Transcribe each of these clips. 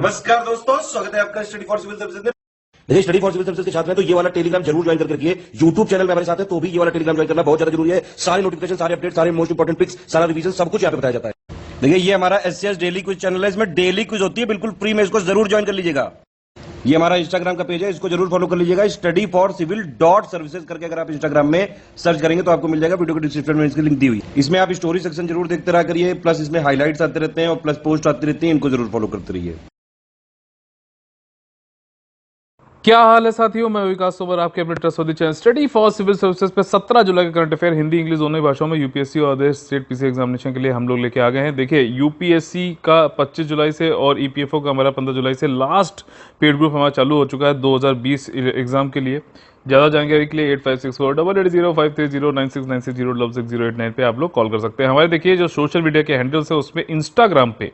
नमस्कार दोस्तों, स्वागत है आपका स्टडी फॉर सिविल सर्विसेज में। देखिए, स्टडी फॉर सिविल सर्विसेज के छात्र हैं तो ये वाला टेलीग्राम जरूर ज्वाइन करके रखिए। यूट्यूब चैनल में हमारे साथ है तो भी ये वाला टेलीग्राम ज्वाइन करना बहुत ज्यादा जरूरी है। सारे नोटिफिकेशन, सारे अपडेट, सारे मोस्ट इंपोर्टेंट पिक्स, सारा रिवीजन सब कुछ यहाँ पे बताया जाता है। देखिए, ये हमारा एससीएस डेली क्विज चैनल है, इसमें डेली क्विज होती है, बिल्कुल फ्री में, इसको जरूर ज्वाइन कर लीजिएगा। ये हमारा इंस्टाग्राम का पेज है, इसको जरूर फॉलो कर लीजिएगा। Study for civil dot services करके अगर आप इंस्टाग्राम में सर्च करेंगे तो आपको मिल जाएगा। वीडियो के डिस्क्रिप्शन में इसकी लिंक दी हुई। इसमें आप स्टोरी सेक्शन जरूर देखते रहा करिए, प्लस इसमें हाईलाइट्स आते रहते हैं और प्लस पोस्ट आती रहती है, इनको जरूर फॉलो करते रहिए। क्या हाल है साथियों, मैं विकास तोमर, आपके अपने trust channel study for civil services पे 17 जुलाई का करंट अफेयर हिंदी इंग्लिश दोनों ही भाषाओं में यूपीएससी और अदर स्टेट पीसी एग्जामिनेशन के लिए हम लोग लेके आ गए हैं। देखिए, यूपीएससी का 25 जुलाई से और ईपीएफओ का हमारा 15 जुलाई से लास्ट पेड ग्रुप हमारा चालू हो चुका है 2020 एग्जाम के लिए। ज़्यादा जानकारी के लिए 856488053096960609 पे आप लोग कॉल कर सकते हैं। हमारे देखिए जो सोशल मीडिया के हैंडल्स है उसमें इंस्टाग्राम पे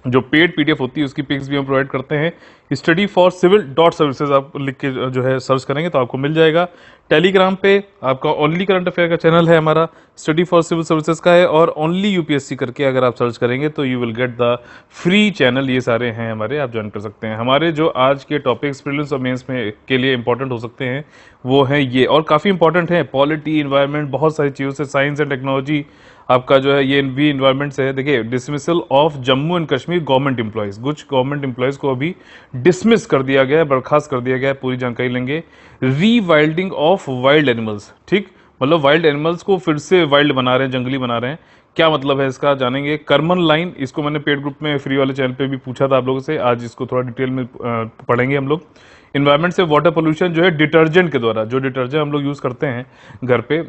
जो पेड पीडीएफ होती है उसकी पिक्स भी हम प्रोवाइड करते हैं। Study for civil dot services आप लिख के जो है सर्च करेंगे तो आपको मिल जाएगा। टेलीग्राम पे आपका ओनली करंट अफेयर का चैनल है, हमारा स्टडी फॉर सिविल सर्विसेज का है, और ओनली यूपीएससी करके अगर आप सर्च करेंगे तो you will get the free channel. ये सारे हैं हमारे, आप ज्वाइन कर सकते हैं। हमारे जो आज के टॉपिक्स प्रीलिम्स और मेंस में के लिए इंपॉर्टेंट हो सकते हैं वो हैं ये, और काफ़ी इंपॉर्टेंट है। पॉलिटी, इन्वायरमेंट, बहुत सारी चीज़ों से, साइंस एंड टेक्नोलॉजी आपका जो है ये भी इन्वायरमेंट से है। देखिए, dismissal of Jammu and Kashmir government employees, कुछ गवर्नमेंट एम्प्लॉयज को अभी डिसमिस कर दिया गया है, बर्खास्त कर दिया गया है, पूरी जानकारी लेंगे। रीवाइल्डिंग ऑफ वाइल्ड एनिमल्स, ठीक, मतलब वाइल्ड एनिमल्स को फिर से वाइल्ड बना रहे हैं, जंगली बना रहे हैं, क्या मतलब है इसका जानेंगे। कर्मन लाइन, इसको मैंने पेड ग्रुप में फ्री वाले चैनल पे भी पूछा था आप लोगों से, आज इसको थोड़ा डिटेल में पढ़ेंगे हम लोग। इन्वायरमेंट से वाटर पोल्यूशन जो है डिटर्जेंट के द्वारा, जो डिटर्जेंट हम लोग यूज़ करते हैं घर पे,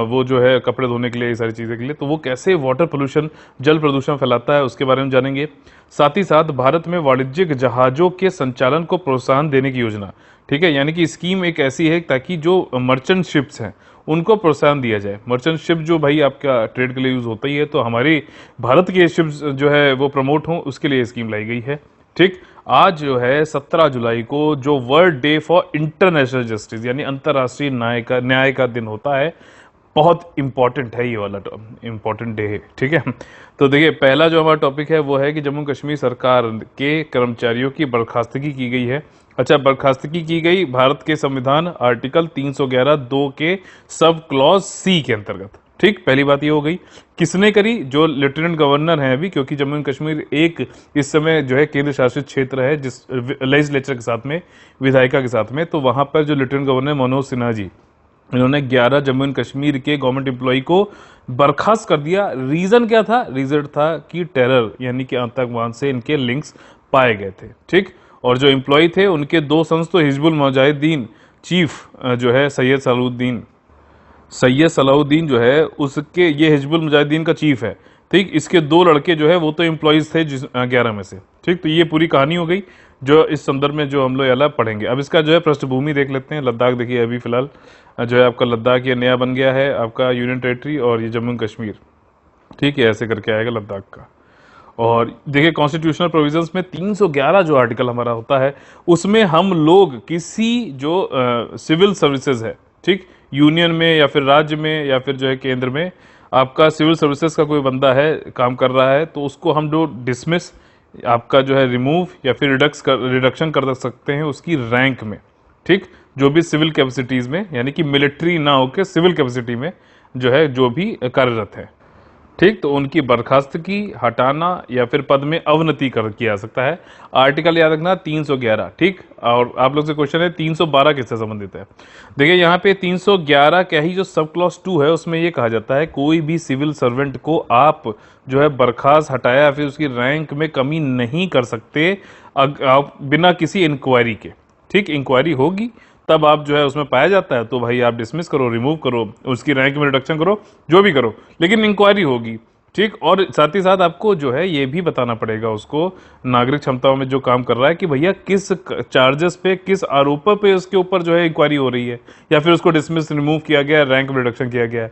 वो जो है कपड़े धोने के लिए, ये सारी चीज़ें के लिए, तो वो कैसे वाटर पोल्यूशन, जल प्रदूषण फैलाता है, उसके बारे में जानेंगे। साथ ही साथ भारत में वाणिज्यिक जहाज़ों के संचालन को प्रोत्साहन देने की योजना, ठीक है, यानी कि स्कीम एक ऐसी है ताकि जो मर्चेंट शिप्स हैं उनको प्रोत्साहन दिया जाए। मर्चेंट शिप जो भाई आपका ट्रेड के लिए यूज़ होता ही है, तो हमारी भारत के शिप्स जो है वो प्रमोट हों, उसके लिए स्कीम लाई गई है। ठीक, आज जो है 17 जुलाई को जो world day for international justice यानी अंतर्राष्ट्रीय न्याय का दिन होता है, बहुत इंपॉर्टेंट है ये वाला इंपॉर्टेंट डे है, ठीक है। तो देखिए, पहला जो हमारा टॉपिक है वो है कि जम्मू कश्मीर सरकार के कर्मचारियों की बर्खास्तगी की गई है। अच्छा, बर्खास्तगी की गई भारत के संविधान आर्टिकल 311(2) के सब क्लॉज सी के अंतर्गत। ठीक, पहली बात ये हो गई। किसने करी? जो लेफ्टिनेंट गवर्नर हैं अभी, क्योंकि जम्मू एंड कश्मीर एक इस समय जो है केंद्र शासित क्षेत्र है, जिस लेजिस्लेचर के साथ में, विधायिका के साथ में, तो वहां पर जो लेफ्टिनेंट गवर्नर मनोज सिन्हा जी, इन्होंने 11 जम्मू एंड कश्मीर के गवर्नमेंट एम्प्लॉय को बर्खास्त कर दिया। रीजन क्या था? रीजन था कि टेरर यानी कि आतंकवाद से इनके लिंक्स पाए गए थे। ठीक, और जो एम्प्लॉय थे उनके दो सन्स तो हिजबुल मुजाहिदीन चीफ जो है सैयद सलाउद्दीन जो है उसके, ये हिजबुल मुजाहिदीन का चीफ है। ठीक, इसके दो लड़के जो है वो तो एम्प्लॉयज थे 11 में से। ठीक, तो ये पूरी कहानी हो गई जो इस संदर्भ में जो हम लोग अलग पढ़ेंगे। अब इसका जो है पृष्ठभूमि देख लेते हैं। लद्दाख देखिए, अभी फिलहाल जो है आपका लद्दाख ये नया बन गया है आपका यूनियन टेरिटरी, और ये जम्मू कश्मीर, ठीक है, ऐसे करके आएगा लद्दाख का। और देखिए, कॉन्स्टिट्यूशनल प्रोविजंस में 311 जो आर्टिकल हमारा होता है उसमें हम लोग किसी जो सिविल सर्विसेज है, ठीक, यूनियन में या फिर राज्य में या फिर जो है केंद्र में आपका सिविल सर्विसेज का कोई बंदा है, काम कर रहा है, तो उसको हम जो डिसमिस आपका जो है रिमूव या फिर रिडक्शन कर सकते हैं उसकी रैंक में। ठीक, जो भी सिविल कैपेसिटीज में, यानी कि मिलिट्री ना होकर सिविल कैपेसिटी में जो है जो भी कार्यरत है, ठीक, तो उनकी बर्खास्तगी, हटाना या फिर पद में अवनति कर किया जा सकता है। आर्टिकल याद रखना 311। ठीक, और आप लोग से क्वेश्चन है 312 किससे संबंधित है? देखिए, यहाँ पे 311 क्या ही जो सब क्लॉज 2 है उसमें ये कहा जाता है कोई भी सिविल सर्वेंट को आप जो है बर्खास्त, हटाया या फिर उसकी रैंक में कमी नहीं कर सकते बिना किसी इंक्वायरी के। ठीक, इंक्वायरी होगी तब आप जो है उसमें पाया जाता है तो भाई आप डिसमिस करो, रिमूव करो, उसकी रैंक में रिडक्शन करो, जो भी करो, लेकिन इंक्वायरी होगी। ठीक, और साथ ही साथ आपको जो है ये भी बताना पड़ेगा उसको, नागरिक क्षमताओं में जो काम कर रहा है, कि भैया किस चार्जेस पे, किस आरोप पे उसके ऊपर जो है इंक्वायरी हो रही है, या फिर उसको डिसमिस, रिमूव किया गया, रैंक में रिडक्शन किया गया है।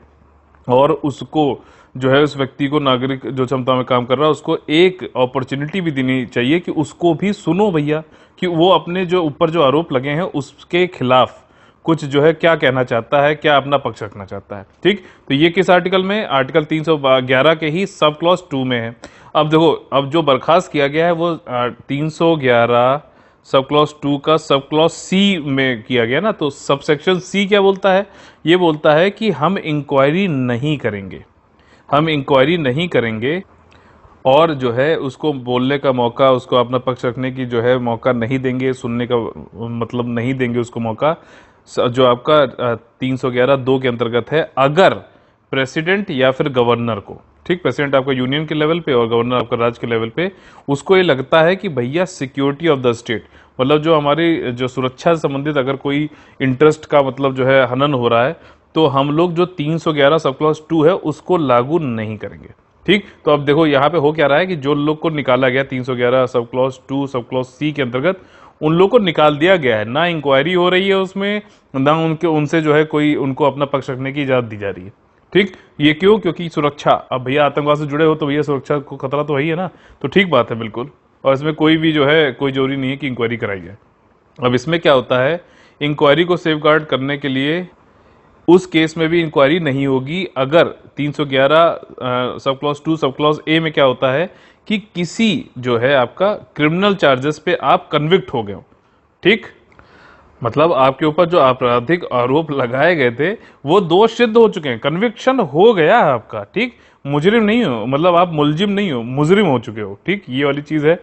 और उसको जो है उस व्यक्ति को, नागरिक जो क्षमता में काम कर रहा है, उसको एक अपॉर्चुनिटी भी देनी चाहिए कि उसको भी सुनो भैया, कि वो अपने जो ऊपर जो आरोप लगे हैं उसके खिलाफ कुछ जो है क्या कहना चाहता है, क्या अपना पक्ष रखना चाहता है। ठीक, तो ये किस आर्टिकल में, आर्टिकल 311 के ही सब क्लॉज 2 में है। अब देखो, अब जो बर्खास्त किया गया है वो 311 सब क्लॉज 2 का सब क्लॉज सी में किया गया ना। तो सब सेक्शन सी क्या बोलता है, ये बोलता है कि हम इंक्वायरी नहीं करेंगे, हम इंक्वायरी नहीं करेंगे और जो है उसको बोलने का मौका, उसको अपना पक्ष रखने की जो है मौका नहीं देंगे, सुनने का मतलब नहीं देंगे उसको मौका, जो आपका 311(2) के अंतर्गत है, अगर प्रेसिडेंट या फिर गवर्नर को, ठीक, प्रेसिडेंट आपका यूनियन के लेवल पे और गवर्नर आपका राज्य के लेवल पे, उसको ये लगता है कि भैया सिक्योरिटी ऑफ द स्टेट, मतलब जो हमारी जो सुरक्षा से संबंधित अगर कोई इंटरेस्ट का मतलब जो है हनन हो रहा है, तो हम लोग जो 311 सब क्लॉज 2 है उसको लागू नहीं करेंगे। ठीक, तो अब देखो यहाँ पे हो क्या रहा है कि जो लोग को निकाला गया 311 sub clause 2 sub clause C के अंतर्गत, उन लोग को निकाल दिया गया है, ना इंक्वायरी हो रही है उसमें, ना उनसे जो है कोई उनको अपना पक्ष रखने की इजाजत दी जा रही है। ठीक, ये क्यों? क्योंकि सुरक्षा, अब भैया आतंकवाद से जुड़े हो तो भैया सुरक्षा को खतरा तो है ही है ना, तो ठीक बात है बिल्कुल, और इसमें कोई भी जो है कोई जरूरी नहीं है कि इंक्वायरी कराई जाए। अब इसमें क्या होता है, इंक्वायरी को सेफगार्ड करने के लिए उस केस में भी इंक्वायरी नहीं होगी अगर 311 sub clause 2 sub clause A में क्या होता है कि किसी जो है आपका क्रिमिनल चार्जेस पे आप कन्विक्ट हो गए हो। ठीक, मतलब आपके ऊपर जो आपराधिक आरोप लगाए गए थे वो दोष सिद्ध हो चुके हैं, कन्विक्शन हो गया है आपका। ठीक, मुजरिम नहीं हो, मतलब आप मुलजिम नहीं हो, मुजरिम हो चुके हो। ठीक, ये वाली चीज है।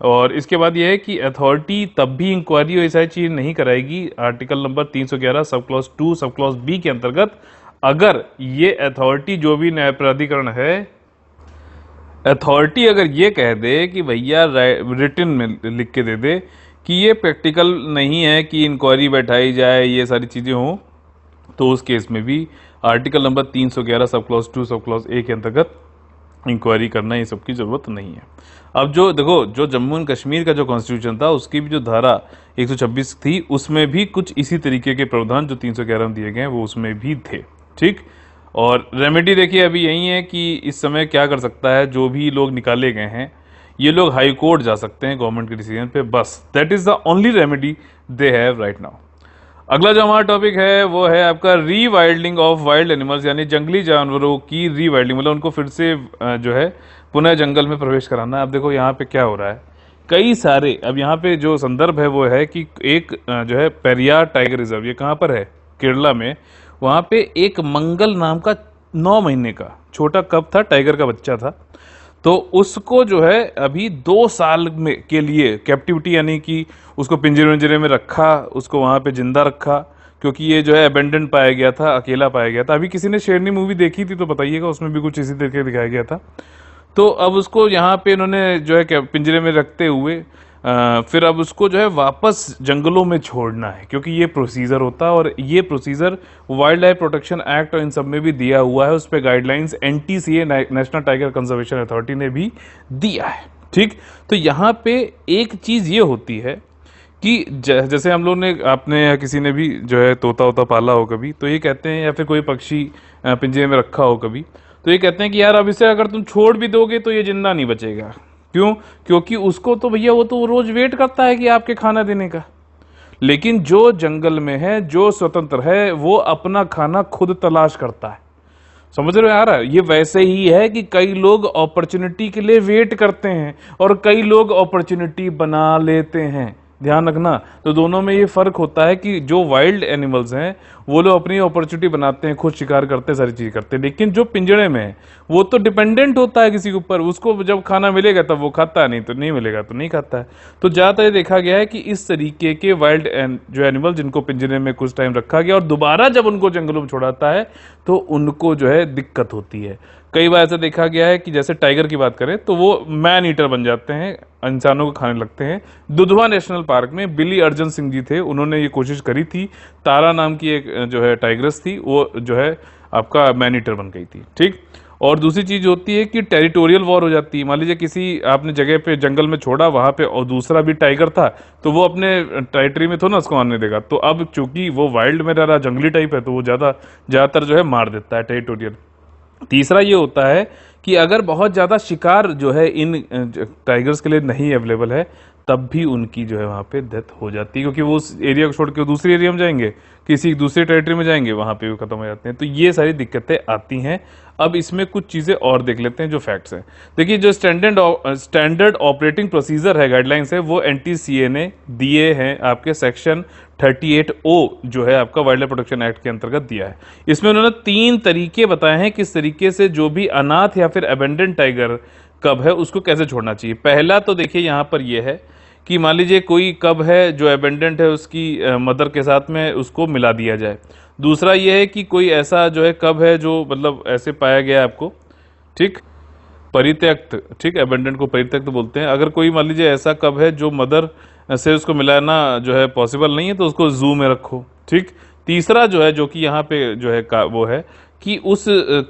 और इसके बाद ये है कि अथॉरिटी तब भी इंक्वायरी और ऐसी चीज नहीं कराएगी, article number 311 sub clause 2 sub clause B के अंतर्गत, अगर ये अथॉरिटी जो भी न्याय प्राधिकरण है, अथॉरिटी अगर ये कह दे कि भैया रिटन में लिख के दे दे कि ये प्रैक्टिकल नहीं है कि इंक्वायरी बैठाई जाए, ये सारी चीजें हों, तो उस केस में भी article number 311 sub clause 2 sub clause A के अंतर्गत इंक्वायरी करना ये सबकी जरूरत नहीं है। अब जो देखो, जो जम्मू एंड कश्मीर का जो कॉन्स्टिट्यूशन था उसकी भी जो धारा 126 थी, उसमें भी कुछ इसी तरीके के प्रावधान जो 311 में दिए गए हैं वो उसमें भी थे। ठीक, और रेमेडी देखिए अभी यही है कि इस समय क्या कर सकता है, जो भी लोग निकाले गए हैं ये लोग हाई कोर्ट जा सकते हैं गवर्नमेंट के डिसीजन पे, बस that is the only remedy they have right now. अगला जो हमारा टॉपिक है वो है आपका रीवाइल्डिंग ऑफ वाइल्ड एनिमल्स, यानी जंगली जानवरों की रीवाइल्डिंग, मतलब उनको फिर से जो है पुनः जंगल में प्रवेश कराना। अब देखो यहाँ पे क्या हो रहा है, कई सारे, अब यहाँ पे जो संदर्भ है वो है कि एक जो है पेरियार टाइगर रिजर्व, ये कहाँ पर है, केरला में, वहाँ पे एक मंगल नाम का 9 महीने का छोटा कब था, टाइगर का बच्चा था, तो उसको जो है अभी 2 साल में के लिए कैप्टिविटी, यानी कि उसको पिंजरे में रखा, उसको वहाँ पे जिंदा रखा, क्योंकि ये जो है अबेंडन पाया गया था, अकेला पाया गया था। अभी किसी ने शेरनी मूवी देखी थी तो बताइएगा, उसमें भी कुछ इसी तरीके दिखाया गया था। तो अब उसको यहाँ पे इन्होंने जो है पिंजरे में रखते हुए फिर अब उसको जो है वापस जंगलों में छोड़ना है, क्योंकि ये प्रोसीजर होता है, और ये procedure wild life protection act और इन सब में भी दिया हुआ है, उस पर guidelines NTCA national tiger conservation authority ने भी दिया है। ठीक, तो यहाँ पे एक चीज ये होती है कि जैसे हम लोग ने, आपने या किसी ने भी जो है तोता वोता पाला हो कभी, तो ये कहते हैं, या फिर कोई पक्षी पिंजरे में रखा हो कभी, तो ये कहते हैं कि यार अब इसे अगर तुम छोड़ भी दोगे तो ये जिंदा नहीं बचेगा। क्यों? क्योंकि उसको तो भैया वो तो रोज वेट करता है कि आपके खाना देने का, लेकिन जो जंगल में है, जो स्वतंत्र है, वो अपना खाना खुद तलाश करता है। समझ रहे हो यार? ये वैसे ही है कि कई लोग अपॉर्चुनिटी के लिए वेट करते हैं और कई लोग अपॉर्चुनिटी बना लेते हैं, ध्यान रखना। तो दोनों में ये फर्क होता है कि जो वाइल्ड एनिमल्स हैं वो लोग अपनी अपॉर्चुनिटी बनाते हैं, खुद शिकार करते हैं, सारी चीज करते हैं, लेकिन जो पिंजरे में है वो तो डिपेंडेंट होता है किसी के ऊपर, उसको जब खाना मिलेगा तब वो खाता है, नहीं तो नहीं मिलेगा तो नहीं खाता है। तो ज्यादातर देखा गया है कि इस तरीके के वाइल्ड जो एनिमल जिनको पिंजरे में कुछ टाइम रखा गया और दोबारा जब उनको जंगलों में छोड़ाता है तो उनको जो है दिक्कत होती है। कई बार ऐसा देखा गया है कि जैसे टाइगर की बात करें तो वो मैन ईटर बन जाते हैं, इंसानों को खाने लगते हैं। दुधवा नेशनल पार्क में बिली अर्जन सिंह जी थे, उन्होंने ये कोशिश करी थी, तारा नाम की एक जो है टाइग्रेस थी, वो जो है आपका मैन ईटर बन गई थी। ठीक, और दूसरी चीज होती है कि टेरिटोरियल वॉर हो जाती है। मान लीजिए किसी आपने जगह पे जंगल में छोड़ा, वहां पे और दूसरा भी टाइगर था, तो वो अपने टेरिटरी में तो ना उसको आने देगा, तो अब चूंकि वो वाइल्ड में रह रहा, जंगली टाइप है, तो वो ज्यादातर जो है मार देता है टेरिटोरियल। तीसरा ये होता है कि अगर बहुत ज़्यादा शिकार जो है इन टाइगर्स के लिए नहीं अवेलेबल है, तब भी उनकी जो है वहां पे डेथ हो जाती है, क्योंकि वो उस एरिया को छोड़ के दूसरे एरिया में जाएंगे, किसी दूसरे टेरिटरी में जाएंगे, वहां पे भी खत्म हो जाते हैं। तो ये सारी दिक्कतें आती हैं। अब इसमें कुछ चीजें और देख लेते हैं जो फैक्ट्स हैं। देखिए, जो स्टैंडर्ड ऑपरेटिंग प्रोसीजर है, गाइडलाइंस है, वो NTCA ने दिए हैं आपके सेक्शन 38O जो है आपका वाइल्ड लाइफ प्रोटेक्शन एक्ट के अंतर्गत दिया है। इसमें उन्होंने 3 तरीके बताए हैं किस तरीके से जो भी अनाथ या फिर अबेंडेंट टाइगर कब है उसको कैसे छोड़ना चाहिए। पहला तो देखिए यहाँ पर यह है कि मान लीजिए कोई कब है जो एबेंडेंट है, उसकी मदर के साथ में उसको मिला दिया जाए। दूसरा यह है कि कोई ऐसा जो है कब है जो मतलब ऐसे पाया गया आपको, ठीक, परित्यक्त, ठीक, एबेंडेंट को परित्यक्त बोलते हैं। अगर कोई मान लीजिए ऐसा कब है जो मदर से उसको मिलाना जो है पॉसिबल नहीं है, तो उसको जू में रखो, ठीक। तीसरा जो है, जो कि यहाँ पे जो है वो है कि उस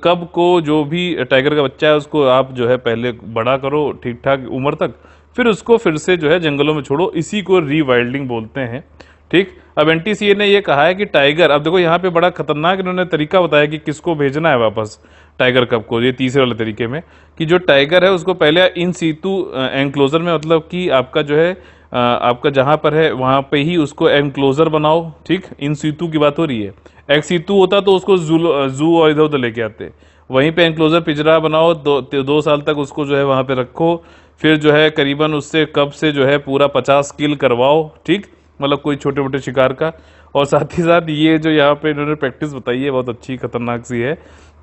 कब को, जो भी टाइगर का बच्चा है, उसको आप जो है पहले बड़ा करो ठीक ठाक उम्र तक, फिर उसको फिर से जो है जंगलों में छोड़ो। इसी को रीवाइल्डिंग बोलते हैं, ठीक। अब NTCA ने ये कहा है कि टाइगर, अब देखो यहाँ पे बड़ा खतरनाक इन्होंने तरीका बताया कि किसको भेजना है वापस टाइगर कब को, ये तीसरे वाले तरीके में, कि जो टाइगर है उसको पहले इन सीटू एनक्लोजर में, मतलब कि आपका जो है आपका जहां पर है वहां पे ही उसको एनक्लोजर बनाओ, ठीक। इन सीटू की बात हो रही है। एक सीटू होता तो उसको जू और इधर उधर लेके आते, वहीं पे एनक्लोजर पिंजरा बनाओ, 2 साल तक उसको जो है वहां पे रखो, फिर जो है करीबन उससे कब से जो है पूरा 50 किल करवाओ, ठीक, मतलब कोई छोटे मोटे शिकार का। और साथ ही साथ ये जो यहाँ पे इन्होंने प्रैक्टिस बताई है बहुत अच्छी खतरनाक सी है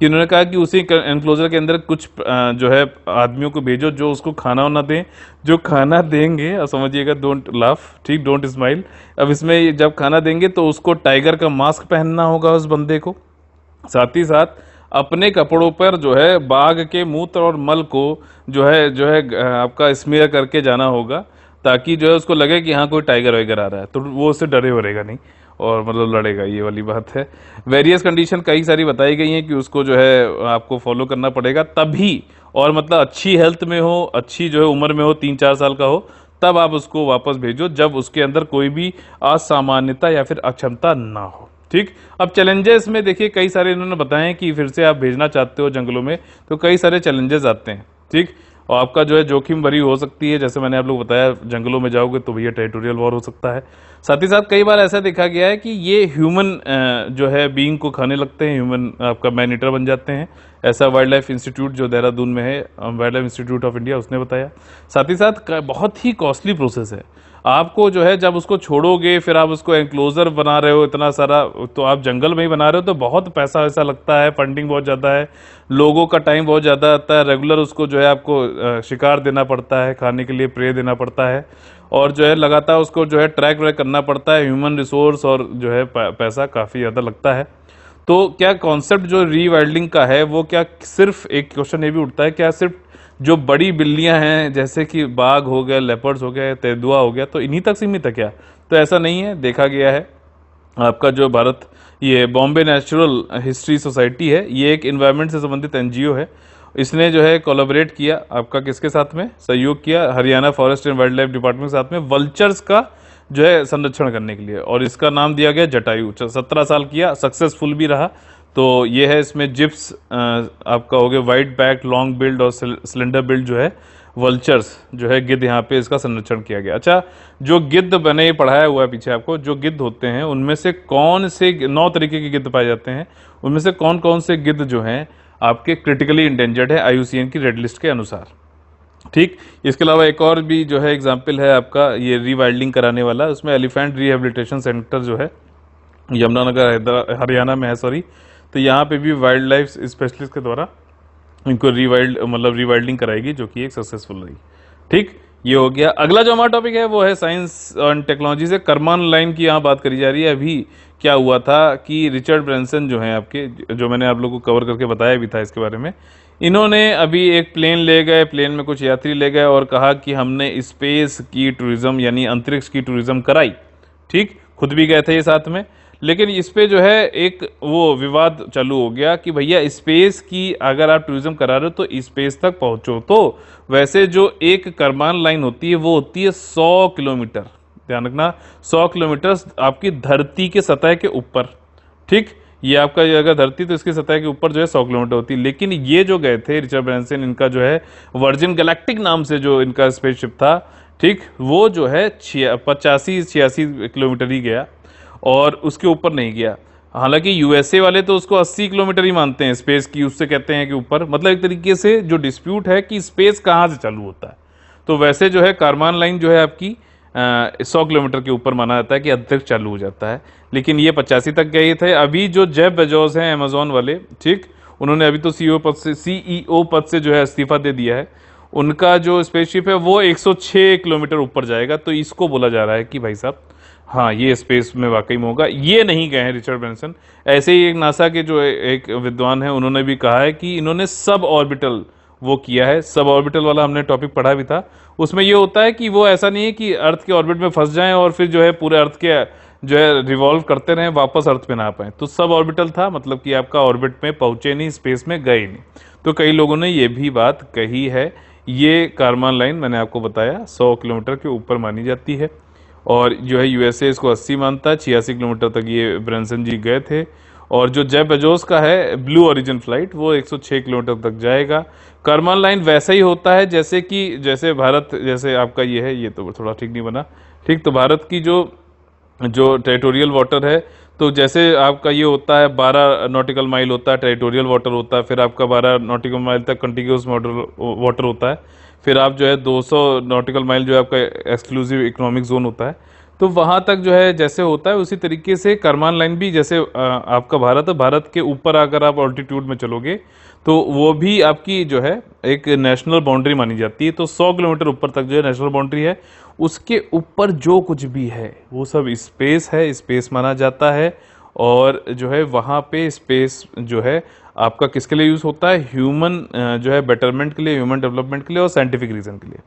कि इन्होंने कहा कि उसी एनक्लोजर के अंदर कुछ जो है आदमियों को भेजो जो उसको खाना वाना दें, जो खाना देंगे, और समझिएगा, डोंट लाफ, ठीक, डोंट स्माइल। अब इसमें जब खाना देंगे तो उसको टाइगर का मास्क पहनना होगा उस बंदे को, साथ ही साथ अपने कपड़ों पर जो है बाघ के मूत्र और मल को जो है आपका स्मेयर करके जाना होगा, ताकि जो है उसको लगे कि हाँ कोई टाइगर वाइगर आ रहा है, तो वो उससे डरे वरेगा नहीं और मतलब लड़ेगा, ये वाली बात है। वेरियस कंडीशन कई सारी बताई गई हैं कि उसको जो है आपको फॉलो करना पड़ेगा तभी, और मतलब अच्छी हेल्थ में हो, अच्छी जो है उम्र में हो, 3-4 साल का हो, तब आप उसको वापस भेजो जब उसके अंदर कोई भी असामान्यता या फिर अक्षमता ना हो, ठीक। अब चैलेंजेस में देखिए कई सारे इन्होंने बताए हैं कि फिर से आप भेजना चाहते हो जंगलों में तो कई सारे चैलेंजेस आते हैं, ठीक। और आपका जो है जोखिम भरी हो सकती है, जैसे मैंने आप लोग बताया जंगलों में जाओगे तो भैया टेरिटोरियल वॉर हो सकता है। साथ ही साथ कई बार ऐसा देखा गया है कि ये ह्यूमन जो है बीइंग को खाने लगते हैं, ह्यूमन आपका मैन ईटर बन जाते हैं। ऐसा वाइल्ड लाइफ इंस्टीट्यूट जो देहरादून में है, wild life institute of India, उसने बताया। साथ ही साथ बहुत ही कॉस्टली प्रोसेस है। आपको जो है जब उसको छोड़ोगे, फिर आप उसको एनक्लोजर बना रहे हो इतना सारा, तो आप जंगल में ही बना रहे हो तो बहुत पैसा वैसा लगता है, फंडिंग बहुत ज़्यादा है, लोगों का टाइम बहुत ज़्यादा आता है, रेगुलर उसको जो है आपको शिकार देना पड़ता है, खाने के लिए प्रे देना पड़ता है, और जो है लगातार उसको जो है ट्रैक व्रैक करना पड़ता है, ह्यूमन रिसोर्स और जो है पैसा काफ़ी ज़्यादा लगता है। तो क्या कॉन्सेप्ट जो रीवाइल्डिंग का है वो क्या सिर्फ, एक क्वेश्चन ये भी उठता है, क्या सिर्फ जो बड़ी बिल्लियां हैं जैसे कि बाघ हो गए, लेपर्ड्स हो गए, तेंदुआ हो गया, तो इन्हीं तक सीमित है क्या? तो ऐसा नहीं है। देखा गया है आपका जो भारत, ये बॉम्बे नेचुरल हिस्ट्री सोसाइटी है, ये एक एनवायरनमेंट से संबंधित NGO है। इसने जो है कोलैबोरेट किया आपका किसके साथ में, सहयोग किया Haryana forest and wild life department के साथ में, वल्चर्स का जो है संरक्षण करने के लिए, और इसका नाम दिया गया जटायु। 17 साल किया, सक्सेसफुल भी रहा। तो ये है, इसमें जिप्स आपका हो गया, वाइट बैक, लॉन्ग बिल्ड और सिलेंडर बिल्ड जो है वल्चर्स जो है गिद्ध, यहाँ पे इसका संरक्षण किया गया। अच्छा, जो गिद्ध मैंने ये पढ़ाया हुआ है पीछे आपको, जो गिद्ध होते हैं उनमें से कौन से 9 तरीके के गिद्ध पाए जाते हैं, उनमें से कौन कौन से गिद्ध जो हैं आपके क्रिटिकली इंडेंजर्ड है IUCN की रेड लिस्ट के अनुसार, ठीक। इसके अलावा एक और भी जो है एग्जाम्पल है आपका ये रीवाइल्डिंग कराने वाला, उसमें एलिफेंट रिहेबिलिटेशन सेंटर जो है यमुनानगर हरियाणा में है, सॉरी। तो यहाँ पे भी वाइल्ड लाइफ स्पेशलिस्ट के द्वारा इनको रीवाइल्डिंग कराएगी, जो कि एक सक्सेसफुल रही, ठीक। ये हो गया। अगला जो हमारा टॉपिक है वो है साइंस एंड टेक्नोलॉजी से कर्मान लाइन की यहाँ बात करी जा रही है। अभी क्या हुआ था कि रिचर्ड ब्रैंसन जो है आपके, जो मैंने आप लोगों को कवर करके बताया भी था इसके बारे में, इन्होंने अभी एक प्लेन ले गए, प्लेन में कुछ यात्री ले गए और कहा कि हमने स्पेस की टूरिज्म यानी अंतरिक्ष की टूरिज्म कराई, ठीक। खुद भी गए थे ये साथ में, लेकिन इस पे जो है एक वो विवाद चालू हो गया कि भैया स्पेस की अगर आप टूरिज्म करा रहे हो तो स्पेस तक पहुंचो। तो वैसे जो एक कर्मान लाइन होती है वो होती है 100 किलोमीटर, ध्यान रखना, 100 किलोमीटर आपकी धरती के सतह के ऊपर, ठीक। ये आपका अगर धरती तो इसकी सतह के ऊपर जो है 100 किलोमीटर होती है। लेकिन ये जो गए थे रिचर्ड ब्रैंसन, इनका जो है वर्जिन गैलेक्टिक नाम से जो इनका स्पेसशिप था, ठीक, वो जो है 85-86 किलोमीटर ही गया और उसके ऊपर नहीं गया। हालांकि यूएसए वाले तो उसको 80 किलोमीटर ही मानते हैं स्पेस की, उससे कहते हैं कि ऊपर, मतलब एक तरीके से जो डिस्प्यूट है कि स्पेस कहाँ से चालू होता है। तो वैसे जो है कारमान लाइन जो है आपकी 100 किलोमीटर के ऊपर माना जाता है कि अंतरिक्ष चालू हो जाता है, लेकिन ये 85 तक गए थे। अभी जो जेफ बेजोस हैं अमेजोन वाले, ठीक, उन्होंने अभी तो सीईओ पद से जो है इस्तीफा दे दिया है। उनका जो स्पेसशिप है वो 106 किलोमीटर ऊपर जाएगा। तो इसको बोला जा रहा है कि भाई साहब हाँ ये स्पेस में वाकई में होगा। ये नहीं गए हैं रिचर्ड ब्रैनसन। ऐसे ही एक नासा के जो एक विद्वान है उन्होंने भी कहा है कि इन्होंने सब ऑर्बिटल वो किया है। सब ऑर्बिटल वाला हमने टॉपिक पढ़ा भी था। उसमें ये होता है कि वो ऐसा नहीं है कि अर्थ के ऑर्बिट में फंस जाएं और फिर जो है पूरे अर्थ के जो है रिवॉल्व करते रहें, वापस अर्थ पे ना आ पाए। तो सब ऑर्बिटल था, मतलब कि आपका ऑर्बिट में पहुंचे नहीं, स्पेस में गए नहीं। तो कई लोगों ने ये भी बात कही है। ये कारमान लाइन मैंने आपको बताया 100 किलोमीटर के ऊपर मानी जाती है और जो है यूएसए इसको 80 मानता है। 86 किलोमीटर तक ये ब्रैनसन जी गए थे। और जो जेफ बेजोस का है ब्लू ओरिजिन फ्लाइट वो 106 किलोमीटर तक जाएगा। कारमान लाइन वैसा ही होता है जैसे कि जैसे भारत, जैसे आपका ये है, ये तो थोड़ा ठीक नहीं बना, ठीक। तो भारत की जो टेरिटोरियल वाटर है, तो जैसे आपका ये होता है 12 नॉटिकल माइल होता है टेरिटोरियल वाटर होता है, फिर आपका 12 नॉटिकल माइल तक कंटिन्यूअस वाटर होता है, फिर आप जो है 200 नॉटिकल माइल जो है आपका एक्सक्लूसिव इकोनॉमिक जोन होता है। तो वहाँ तक जो है जैसे होता है उसी तरीके से कारमान लाइन भी, जैसे आपका भारत के ऊपर अगर आप ऑल्टीट्यूड में चलोगे तो वो भी आपकी जो है एक नेशनल बाउंड्री मानी जाती है। तो 100 किलोमीटर ऊपर तक जो है नेशनल बाउंड्री है। उसके ऊपर जो कुछ भी है वो सब स्पेस है, स्पेस माना जाता है। और जो है वहाँ पे स्पेस जो है आपका किसके लिए यूज़ होता है, ह्यूमन जो है बेटरमेंट के लिए, ह्यूमन डेवलपमेंट के लिए और साइंटिफिक रीजन के लिए।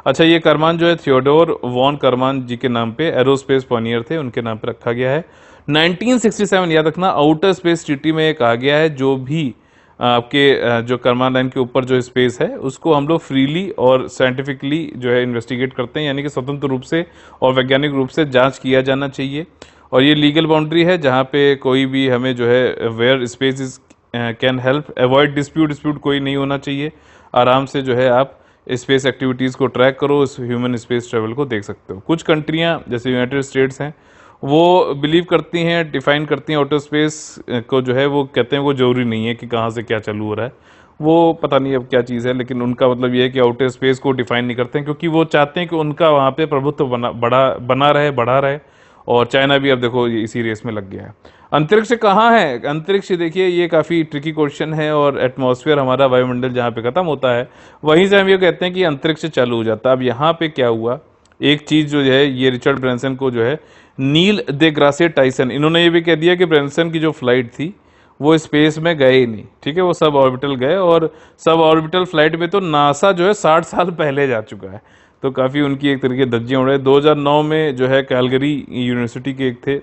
अच्छा, ये कारमान जो है थियोडोर वॉन कारमान जी के नाम पे, एरोस्पेस पॉनियर थे, उनके नाम पे रखा गया है। 1967 याद रखना, आउटर स्पेस ट्रीटी में कहा गया है जो भी आपके जो कारमान लाइन के ऊपर जो स्पेस है उसको हम लोग फ्रीली और साइंटिफिकली जो है इन्वेस्टिगेट करते हैं, यानी कि स्वतंत्र रूप से और वैज्ञानिक रूप से जांच किया जाना चाहिए। और ये लीगल बाउंड्री है जहाँ पे कोई भी हमें जो है where space is can help avoid dispute कोई नहीं होना चाहिए। आराम से जो है आप स्पेस एक्टिविटीज़ को ट्रैक करो, इस ह्यूमन स्पेस ट्रेवल को देख सकते हो। कुछ कंट्रियाँ जैसे यूनाइटेड स्टेट्स हैं वो बिलीव करती हैं, डिफाइन करती हैं आउटर स्पेस को, जो है वो कहते हैं वो जरूरी नहीं है कि कहाँ से क्या चालू हो रहा है, वो पता नहीं अब क्या चीज़ है, लेकिन उनका मतलब ये है कि आउटर स्पेस को डिफाइन नहीं करते हैं क्योंकि वो चाहते हैं कि उनका वहाँ पे प्रभुत्व बना रहे, बढ़ा रहे। और चाइना भी अब देखो इसी रेस में लग गया है। अंतरिक्ष कहाँ है? अंतरिक्ष देखिए ये काफ़ी ट्रिकी क्वेश्चन है। और एटमॉस्फेयर हमारा वायुमंडल जहाँ पे खत्म होता है वहीं से हम ये कहते हैं कि अंतरिक्ष चालू हो जाता है। अब यहाँ पे क्या हुआ, एक चीज़ जो है ये रिचर्ड ब्रैनसन को जो है नील देग्रासे टाइसन, इन्होंने ये भी कह दिया कि ब्रैनसन की जो फ्लाइट थी वो स्पेस में गए ही नहीं, ठीक है, वो सब ऑर्बिटल गए। और सब ऑर्बिटल फ्लाइट में तो नासा जो है 60 साल पहले जा चुका है। तो काफ़ी उनकी एक तरीके धज्जियाँ उड़ रहे। 2009 में जो है कैलगरी यूनिवर्सिटी के एक थे,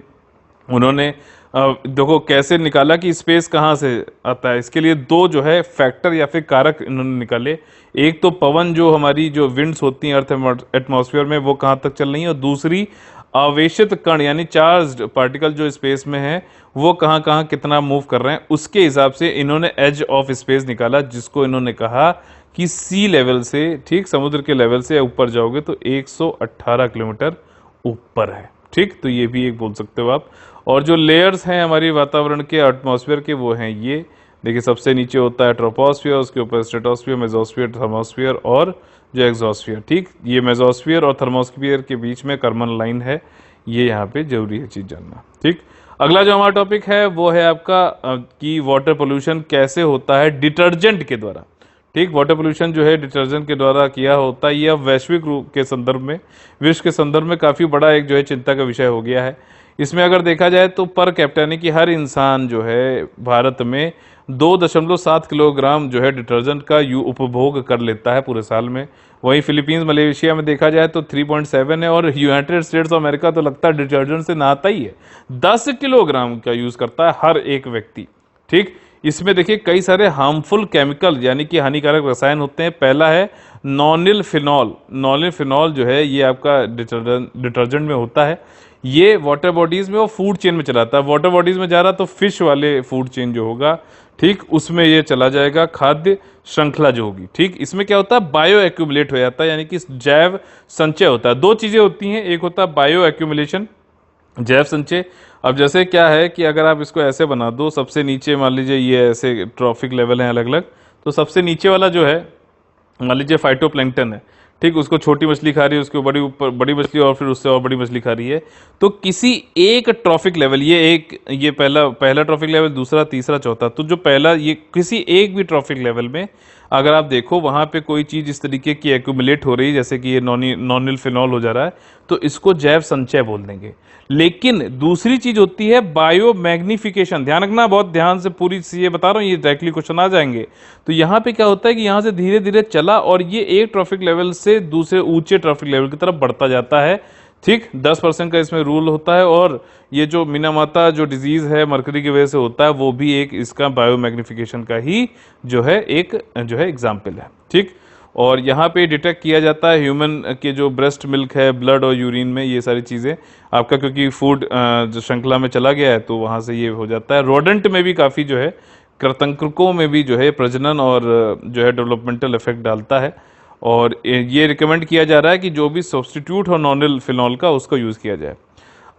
उन्होंने देखो कैसे निकाला कि स्पेस कहाँ से आता है। इसके लिए दो जो है फैक्टर या फिर कारक इन्होंने निकाले। एक तो पवन, जो हमारी जो विंड्स होती हैं अर्थ एटमॉस्फेयर में, वो कहाँ तक चल रही है, और दूसरी आवेशित कण यानी चार्ज्ड पार्टिकल जो स्पेस में है वो कहाँ कहाँ कितना मूव कर रहे हैं। उसके हिसाब से इन्होंने एज ऑफ स्पेस निकाला, जिसको इन्होंने कहा कि सी लेवल से, ठीक, समुद्र के लेवल से ऊपर जाओगे तो 118 किलोमीटर ऊपर है, ठीक। तो ये भी एक बोल सकते हो आप। और जो लेयर्स हैं हमारी वातावरण के, एटमॉस्फेयर के, वो हैं ये देखिए, सबसे नीचे होता है ट्रोपोस्फियर, उसके ऊपर स्ट्रेटोस्फियर, मेसोस्फियर, थर्मोस्फियर और जो एग्जोस्फियर, ठीक। ये मेसोस्फियर और थर्मोस्फियर के बीच में कारमान लाइन है, ये यहाँ पे जरूरी है चीज जानना, ठीक। अगला जो हमारा टॉपिक है वो है आपका कि वाटर पोल्यूशन कैसे होता है डिटर्जेंट के द्वारा, ठीक। वाटर पोल्यूशन जो है डिटर्जेंट के द्वारा किया होता है। ये अब वैश्विक रूप के संदर्भ में, विश्व के संदर्भ में काफ़ी बड़ा एक जो है चिंता का विषय हो गया है। इसमें अगर देखा जाए तो पर कैपिटा यानी कि हर इंसान जो है भारत में 2.7 किलोग्राम जो है डिटर्जेंट का उपभोग कर लेता है पूरे साल में। वहीं फिलीपींस, मलेशिया में देखा जाए तो 3.7 है। और यूनाइटेड स्टेट्स ऑफ अमेरिका तो लगता है डिटर्जेंट से नहाता ही है, 10 किलोग्राम का यूज़ करता है हर एक व्यक्ति। ठीक, इसमें देखिए कई सारे हार्मफुल केमिकल यानी कि हानिकारक रसायन होते हैं। पहला है नॉनिल फिनॉल। नॉनिल फिनॉल जो है ये आपका डिटर्जेंट में होता है। ये वाटर बॉडीज में और फूड चेन में चलाता है। वाटर बॉडीज में जा रहा तो फिश वाले फूड चेन जो होगा, ठीक, उसमें ये चला जाएगा, खाद्य श्रृंखला जो होगी। ठीक, इसमें क्या होता है, बायो एक्यूमुलेट हो जाता है, यानी कि जैव संचय होता है। दो चीजें होती हैं, एक होता है बायो एक्यूमुलेशन, जैव संचय। अब जैसे क्या है कि अगर आप इसको ऐसे बना दो, सबसे नीचे मान लीजिए ये ऐसे ट्रॉफिक लेवल हैं अलग अलग, तो सबसे नीचे वाला जो है मान लीजिए फाइटोप्लैंक्टन है, ठीक, उसको छोटी मछली खा रही है, उसके बड़ी ऊपर बड़ी मछली और फिर उससे और बड़ी मछली खा रही है। तो किसी एक ट्रॉफिक लेवल, ये पहला ट्रॉफिक लेवल, दूसरा, तीसरा, चौथा, तो जो पहला ये किसी एक भी ट्रॉफिक लेवल में अगर आप देखो वहां पे कोई चीज इस तरीके की एक्यूमुलेट हो रही है, जैसे कि ये नॉनिल फिनॉल हो जा रहा है, तो इसको जैव संचय बोल देंगे। लेकिन दूसरी चीज होती है बायो मैग्निफिकेशन। ध्यान रखना, बहुत ध्यान से पूरी चीजें बता रहा हूं, ये डायरेक्टली क्वेश्चन आ जाएंगे। तो यहाँ पे क्या होता है कि यहाँ से धीरे धीरे चला और ये एक ट्रॉफिक लेवल से दूसरे ऊंचे ट्रॉफिक लेवल की तरफ बढ़ता जाता है। ठीक, 10% का इसमें रूल होता है। और ये जो मिनामाता जो डिजीज है मरकरी की वजह से होता है, वो भी एक इसका बायो मैग्निफिकेशन का ही जो है एक जो है एग्जाम्पल है। ठीक, और यहाँ पे डिटेक्ट किया जाता है ह्यूमन के जो ब्रेस्ट मिल्क है, ब्लड और यूरिन में, ये सारी चीज़ें आपका, क्योंकि फूड जो श्रृंखला में चला गया है तो वहाँ से ये हो जाता है। रोडेंट में भी काफ़ी जो है, कृंतकों में भी जो है प्रजनन और जो है डेवलपमेंटल इफेक्ट डालता है। और ये रिकमेंड किया जा रहा है कि जो भी सब्स्टिट्यूट हो नॉनिल फिनॉल का, उसको यूज़ किया जाए।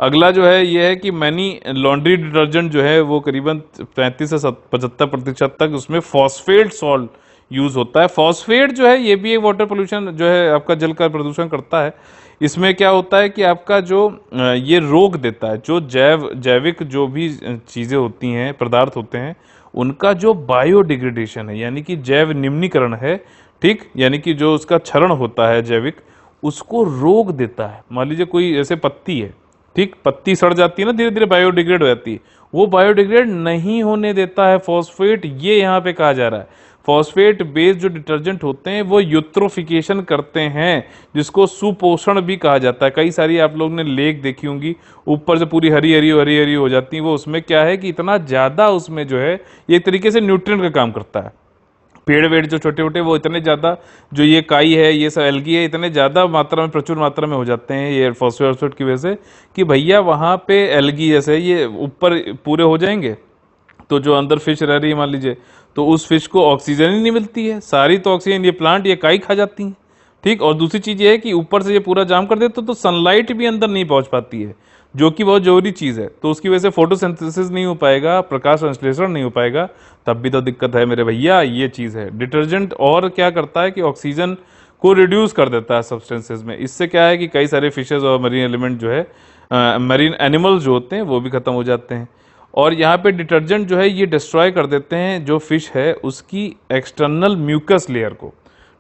अगला जो है ये है कि मैनी लॉन्ड्री डिटर्जेंट जो है वो करीबन 35 से 75% तक उसमें फॉस्फेट सॉल्ट यूज होता है। फॉस्फेट जो है ये भी एक वाटर पोल्यूशन जो है आपका जल का प्रदूषण करता है। इसमें क्या होता है कि आपका जो ये रोक देता है, जो जैविक जो भी चीज़ें होती हैं, पदार्थ होते हैं, उनका जो बायोडिग्रेडेशन है, यानी कि जैव निम्नीकरण है, ठीक, यानी कि जो उसका क्षरण होता है जैविक, उसको रोक देता है। मान लीजिए कोई ऐसे पत्ती है, ठीक, पत्ती सड़ जाती है ना, धीरे धीरे बायोडिग्रेड हो जाती है, वो बायोडिग्रेड नहीं होने देता है फॉस्फेट। ये यहाँ पे कहा जा रहा है फॉस्फेट बेस्ड जो डिटर्जेंट होते हैं वो यूट्रोफिकेशन करते हैं, जिसको सुपोषण भी कहा जाता है। कई सारी आप लोग ने लेक देखी होंगी, ऊपर से पूरी हरी हरी हो जाती है, वो उसमें क्या है कि इतना ज़्यादा उसमें जो है ये एक तरीके से न्यूट्रिएंट का काम करता है। पेड़ वेड़ जो छोटे छोटे, वो इतने ज़्यादा, जो ये काई है, ये सब एल्गी है, इतने ज़्यादा मात्रा में, प्रचुर मात्रा में हो जाते हैं ये फॉस्फेट की वजह से, कि भैया वहाँ पे एल्गी जैसे ये ऊपर पूरे हो जाएंगे, तो जो अंदर फिश रह रही है मान लीजिए, तो उस फिश को ऑक्सीजन ही नहीं मिलती है, सारी तो ऑक्सीजन ये प्लांट, ये काई खा जाती हैं। ठीक, और दूसरी चीज़ ये है कि ऊपर से ये पूरा जाम कर देते तो सनलाइट भी अंदर नहीं पहुंच पाती है, जो कि बहुत जरूरी चीज़ है। तो उसकी वजह से फोटोसिंथेसिस नहीं हो पाएगा, प्रकाश संश्लेषण नहीं हो पाएगा, तब भी तो दिक्कत है मेरे भैया। ये चीज़ है डिटर्जेंट। और क्या करता है कि ऑक्सीजन को रिड्यूस कर देता है सब्सटेंसेज में। इससे क्या है कि कई सारे फिशेज और मरीन एलिमेंट जो है, मरीन एनिमल्स जो होते हैं, वो भी खत्म हो जाते हैं। और यहाँ पे डिटर्जेंट जो है ये डिस्ट्रॉय कर देते हैं जो फिश है उसकी एक्सटर्नल म्यूकस लेयर को,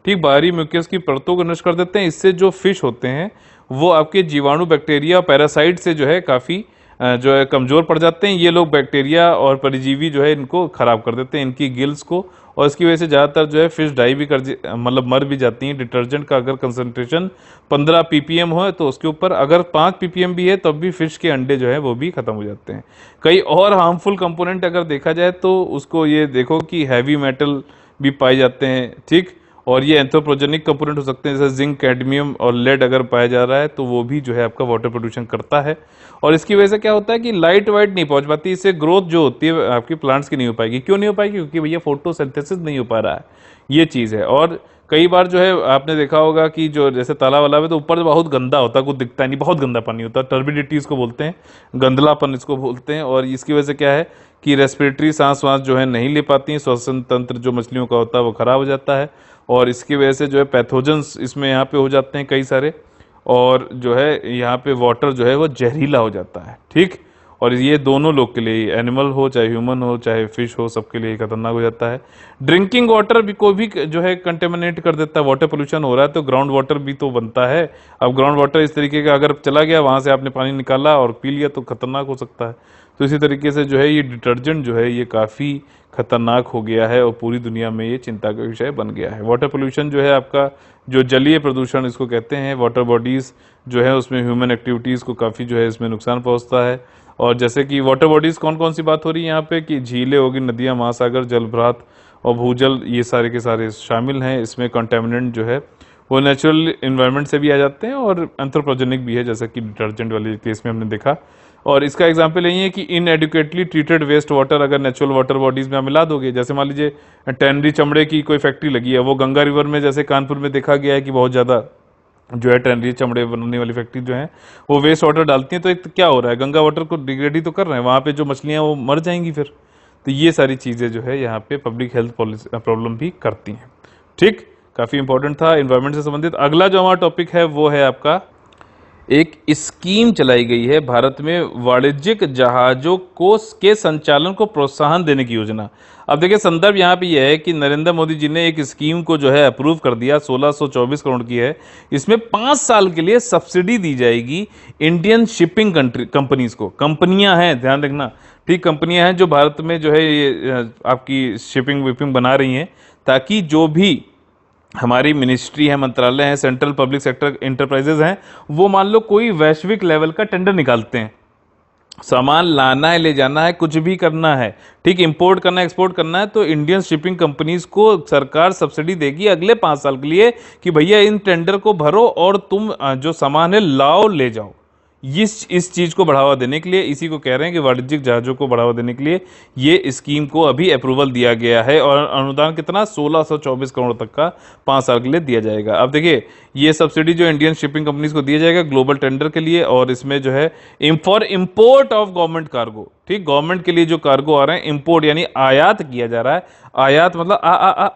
ठीक, बाहरी म्यूकस की परतों को नष्ट कर देते हैं। इससे जो फिश होते हैं वो आपके जीवाणु, बैक्टीरिया, पैरासाइट से जो है काफ़ी जो है कमज़ोर पड़ जाते हैं। ये लोग बैक्टीरिया और परजीवी जो है इनको ख़राब कर देते हैं, इनकी गिल्स को, और इसकी वजह से ज़्यादातर जो है फिश डाई भी मतलब मर भी जाती हैं। डिटर्जेंट का अगर कंसंट्रेशन 15 ppm हो तो उसके ऊपर अगर 5 ppm भी है तब भी फिश के अंडे जो है वो भी ख़त्म हो जाते हैं। कई और हार्मफुल कंपोनेंट अगर देखा जाए तो उसको ये देखो कि हैवी मेटल भी पाए जाते हैं, ठीक, और ये एंथ्रोपोजेनिक कंपोनेंट हो सकते हैं, जैसे जिंक, कैडमियम और लेड अगर पाया जा रहा है तो वो भी जो है आपका वाटर पोल्यूशन करता है। और इसकी वजह से क्या होता है कि लाइट वाइट नहीं पहुंच पाती, इससे ग्रोथ जो होती है आपकी प्लांट्स की नहीं हो पाएगी। क्यों नहीं हो पाएगी? क्योंकि भैया फोटोसिंथेसिस नहीं हो पा रहा है, ये चीज़ है। और कई बार जो है आपने देखा होगा कि जो जैसे तालाब वाला है तो ऊपर बहुत गंदा होता है, कुछ दिखता नहीं, बहुत गंदा पानी होता है, टर्बिडिटी इसको बोलते हैं, गंदलापन इसको बोलते हैं। और इसकी वजह से क्या है कि रेस्पिरेटरी सांस वास जो है नहीं ले पाती हैं, श्वसन तंत्र जो मछलियों का होता है वो खराब हो जाता है, और इसकी वजह से जो है पैथोजेंस इसमें यहाँ पे हो जाते हैं कई सारे, और जो है यहाँ पे वाटर जो है वो जहरीला हो जाता है, ठीक। और ये दोनों लोग के लिए, एनिमल हो चाहे ह्यूमन हो चाहे फिश हो, सबके लिए खतरनाक हो जाता है। ड्रिंकिंग वाटर भी को भी जो है कंटेमिनेट कर देता है। वाटर पोल्यूशन हो रहा है तो ग्राउंड वाटर भी तो बनता है। अब ग्राउंड वाटर इस तरीके का अगर चला गया, वहाँ से आपने पानी निकाला और पी लिया तो खतरनाक हो सकता है। तो इसी तरीके से जो है ये डिटर्जेंट जो है ये काफ़ी खतरनाक हो गया है और पूरी दुनिया में ये चिंता का विषय बन गया है। वाटर पोल्यूशन जो है आपका, जो जलीय प्रदूषण इसको कहते हैं, वाटर बॉडीज़ जो है उसमें ह्यूमन एक्टिविटीज़ को काफ़ी जो है इसमें नुकसान पहुंचता है। और जैसे कि वाटर बॉडीज़ कौन कौन सी बात हो रही है यहाँ पे, कि झीलें होगी, नदियाँ, महासागर, जलभ्रात और भूजल, ये सारे के सारे शामिल हैं। इसमें कंटेमिनेंट जो है वो नेचुरल इन्वायरमेंट से भी आ जाते हैं और एंथ्रोपोजेनिक भी है, जैसा कि डिटर्जेंट वाले केस में हमने देखा। और इसका एग्जाम्पल यही है कि इनएडुकेटली ट्रीटेड वेस्ट वाटर अगर नेचुरल वाटर बॉडीज में आप मिला दोगे, जैसे मान लीजिए टैनरी चमड़े की कोई फैक्ट्री लगी है, वो गंगा रिवर में जैसे कानपुर में देखा गया है कि बहुत ज़्यादा जो है टैनरी चमड़े बनाने वाली फैक्ट्री जो है वो वेस्ट वाटर डालती हैं, तो एक तो क्या हो रहा है, गंगा वाटर को डिग्रेड ही तो कर रहे हैं, वहाँ पे जो मछलियाँ वो मर जाएंगी फिर। तो ये सारी चीज़ें जो है यहाँ पे पब्लिक हेल्थ प्रॉब्लम भी करती हैं। ठीक, काफ़ी इंपॉर्टेंट था इन्वायरमेंट से संबंधित। अगला जो हमारा टॉपिक है वो है आपका, एक स्कीम चलाई गई है भारत में वाणिज्यिक जहाजों को के संचालन को प्रोत्साहन देने की योजना। अब देखिए संदर्भ यहाँ पे यह है कि नरेंद्र मोदी जी ने एक स्कीम को जो है अप्रूव कर दिया, 1624 करोड़ की है। इसमें 5 साल के लिए सब्सिडी दी जाएगी इंडियन शिपिंग कंपनीज को। कंपनियां हैं, ध्यान रखना, ठीक, कंपनियां हैं जो भारत में जो है ये आपकी शिपिंग विपिंग बना रही हैं, ताकि जो भी हमारी मिनिस्ट्री है, मंत्रालय है, सेंट्रल पब्लिक सेक्टर इंटरप्राइजेज हैं, वो मान लो कोई वैश्विक लेवल का टेंडर निकालते हैं, सामान लाना है, ले जाना है, कुछ भी करना है, ठीक, इंपोर्ट करना है, एक्सपोर्ट करना है, तो इंडियन शिपिंग कंपनीज को सरकार सब्सिडी देगी अगले 5 साल के लिए कि भैया इन टेंडर को भरो और तुम जो सामान है लाओ, ले जाओ। इस चीज को बढ़ावा देने के लिए, इसी को कह रहे हैं कि वाणिज्यिक जहाजों को बढ़ावा देने के लिए ये स्कीम को अभी अप्रूवल दिया गया है। और अनुदान कितना, 1624 करोड़ तक का 5 साल के लिए दिया जाएगा। अब देखिए ये सब्सिडी जो इंडियन शिपिंग कंपनीज को दिया जाएगा ग्लोबल टेंडर के लिए, और इसमें जो है for import of government cargo, ठीक, गवर्नमेंट के लिए जो कार्गो आ रहे हैं, इंपोर्ट यानी आयात किया जा रहा है, आयात मतलब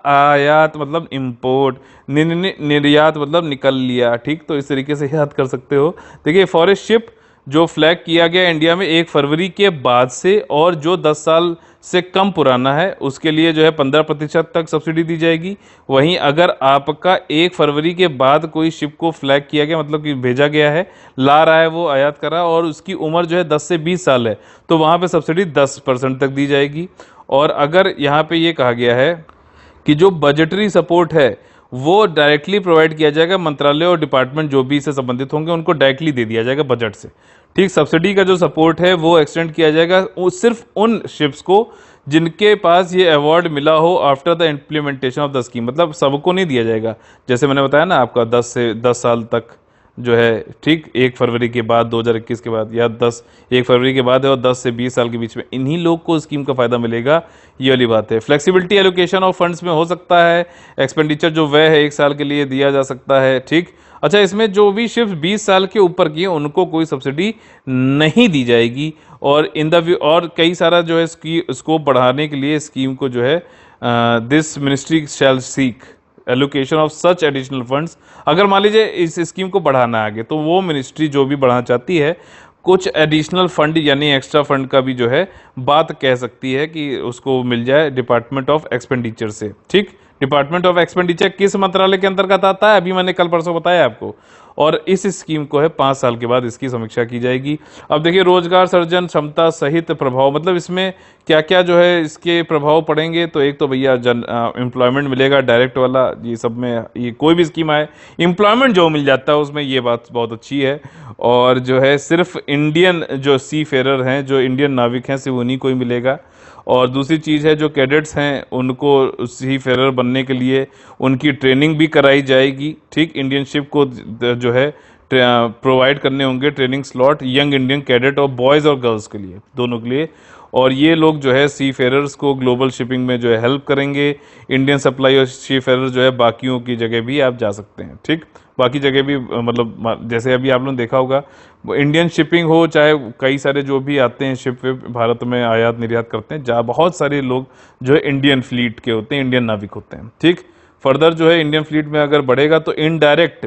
आयात मतलब इंपोर्ट, निर्यात मतलब निकल लिया, ठीक, तो इस तरीके से याद कर सकते हो। देखिए फॉर ए शिप जो फ्लैग किया गया इंडिया में 1 फरवरी के बाद से, और जो 10 साल से कम पुराना है उसके लिए जो है 15% तक सब्सिडी दी जाएगी। वहीं अगर आपका 1 फरवरी के बाद कोई शिप को फ्लैग किया गया, मतलब कि भेजा गया है, ला रहा है, वो आयात कर रहा है, और उसकी उम्र जो है 10 से 20 साल है, तो वहाँ पे सब्सिडी 10% तक दी जाएगी। और अगर यहाँ पे ये कहा गया है कि जो बजटरी सपोर्ट है वो डायरेक्टली प्रोवाइड किया जाएगा, मंत्रालय और डिपार्टमेंट जो भी इससे संबंधित होंगे उनको डायरेक्टली दे दिया जाएगा बजट से, ठीक। सब्सिडी का जो सपोर्ट है वो एक्सटेंड किया जाएगा सिर्फ उन शिप्स को जिनके पास ये अवार्ड मिला हो after the implementation of the scheme, मतलब सबको नहीं दिया जाएगा। जैसे मैंने बताया ना आपका 10 साल तक जो है, ठीक, 1 फरवरी के बाद 2021 के बाद, या 1 फरवरी के बाद है और 10 से 20 साल के बीच में, इन्हीं लोग को स्कीम का फायदा मिलेगा, ये वाली बात है। फ्लेक्सिबिलिटी एलोकेशन ऑफ फंड्स में हो सकता है, एक्सपेंडिचर जो व्यय है 1 साल के लिए दिया जा सकता है, ठीक। अच्छा, इसमें जो भी शिफ्ट 20 साल के ऊपर की है उनको कोई सब्सिडी नहीं दी जाएगी। और और कई सारा जो है स्कोप बढ़ाने के लिए स्कीम को जो है this ministry shall seek allocation of such additional funds. अगर मान लीजिए इस स्कीम को बढ़ाना आगे, तो वो मिनिस्ट्री जो भी बढ़ाना चाहती है कुछ एडिशनल फंड यानी एक्स्ट्रा फंड का भी जो है बात कह सकती है कि उसको मिल जाए डिपार्टमेंट ऑफ एक्सपेंडिचर से, ठीक। डिपार्टमेंट ऑफ एक्सपेंडिचर किस मंत्रालय के अंतर्गत आता है, अभी मैंने कल परसों बताया आपको। और इस स्कीम को है 5 साल के बाद इसकी समीक्षा की जाएगी। अब देखिए रोजगार सृजन क्षमता सहित प्रभाव, मतलब इसमें क्या क्या जो है इसके प्रभाव पड़ेंगे। तो एक तो भैया एम्प्लॉयमेंट मिलेगा डायरेक्ट वाला, ये सब में ये कोई भी स्कीम आए एम्प्लॉयमेंट जो मिल जाता है उसमें, ये बात बहुत अच्छी है। और जो है सिर्फ इंडियन जो सी फेरर हैं, जो इंडियन नाविक हैं, सिर्फ उन्हीं को ही मिलेगा। और दूसरी चीज़ है जो कैडेट्स हैं उनको सी फेरर बनने के लिए उनकी ट्रेनिंग भी कराई जाएगी, ठीक। इंडियन शिप को जो है प्रोवाइड करने होंगे training slot young Indian cadet और बॉयज़ और गर्ल्स के लिए, दोनों के लिए। और ये लोग जो है सी फेरर्स को ग्लोबल शिपिंग में जो है हेल्प करेंगे। इंडियन सप्लाई और सी फेरर जो है बाकियों की जगह भी आप जा सकते हैं, ठीक। बाकी जगह भी मतलब जैसे अभी आप लोगों ने देखा होगा इंडियन शिपिंग हो चाहे कई सारे जो भी आते हैं शिप वे भारत में आयात निर्यात करते हैं, जहाँ बहुत सारे लोग जो है इंडियन फ्लीट के होते हैं, इंडियन नाविक होते हैं, ठीक। फर्दर जो है इंडियन फ्लीट में अगर बढ़ेगा तो इनडायरेक्ट,